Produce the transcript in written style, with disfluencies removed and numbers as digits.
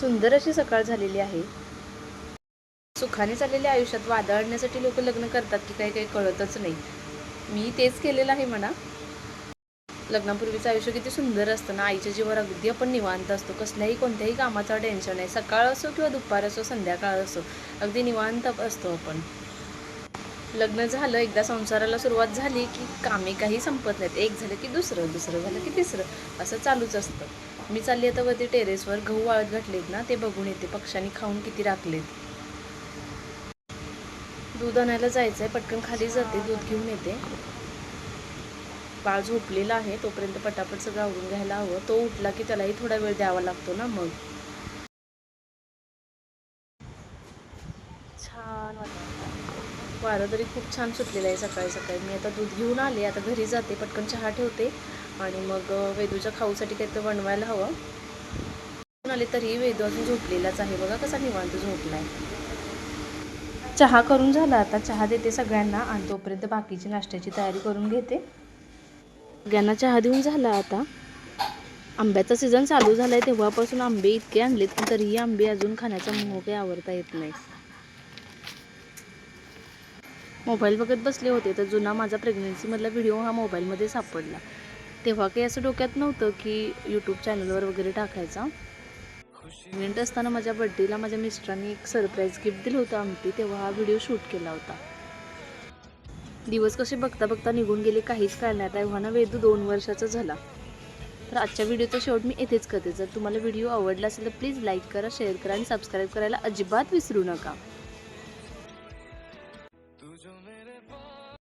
सुंदर अशी सकाळ झालेली आहे। सुखाने चाललेल्या आयुष्यात वादळ आणण्यासाठी लोक लग्न करतात की काही काही कळतच नाही। मी तेच केलेलं आहे म्हणा। लग्नापूर्वीचं आयुष्य किती सुंदर असतं ना। आईच्या जीवावर अगदी आपण निवांत असतो, कसल्याही कोणत्याही कामाचा टेन्शन नाही। सकाळ असो किंवा दुपार असो, संध्याकाळ असो, अगदी निवांत असतो आपण। लग्न झालं, एकदा संसाराला सुरुवात झाली की कामे काही संपत नाहीत। एक झालं की दुसरं, दुसरं झालं की तिसरं, असं चालूच असतं। मी चालली आता वरती टेरेसवर, गहू वाळत घातलेत ना ते बघून येते, पक्ष्यांनी खाऊन किती राखलेत। दूध आणायला जायचं आहे, पटकन खाली जाते, दूध घेऊन येते। बाळ झोपलेला आहे, तोपर्यंत पटापट सगळं आवरून घ्यायला हवं। तो उठला की त्यालाही थोडा वेळ द्यावा लागतो ना। मग छान वाटतं, वारं तरी खूप छान सुटलेलं आहे सकाळी सकाळी। मी आता दूध घेऊन आले, आता घरी जाते, पटकन चहा ठेवते आणि मग वेदूच्या खाऊसाठी काहीतरी बनवायला हवं। आले तरी वेदू अजून झोपलेलाच आहे, बघा कसा निवांत झोपलाय। चहा करून झाला, आता चहा देते सगळ्यांना आणि तोपर्यंत बाकीची नाश्त्याची तयारी करून घेते। सगळ्यांना चहा देऊन झाला आता। आंब्याचा सीझन चालू झालाय, तेव्हापासून आंबे इतके आणलेत पण तरीही आंबे अजून खाण्याचा मोह काही आवरता येत नाही। मोबाईल बघत बसले होते तर जुना माझा प्रेग्नन्सीमधला व्हिडिओ हा मोबाईलमध्ये सापडला। तेव्हा काही असं डोक्यात नव्हतं की यूट्यूब चॅनलवर वगैरे टाकायचा। प्रेग्नंट असताना माझ्या बड्डेला माझ्या मिस्टरांनी एक सरप्राईज गिफ्ट दिलं होतं आमटी, तेव्हा हा व्हिडिओ शूट केला होता। दिवस कसे बघता बघता निघून गेले काहीच कळणार नाही। तेव्हा वेदू 2 वर्षाचा झाला। तर आजच्या व्हिडिओचा शेवट मी इथेच करते। जर तुम्हाला व्हिडिओ आवडला असेल तर प्लीज लाईक करा, शेअर करा आणि सबस्क्राईब करायला अजिबात विसरू नका।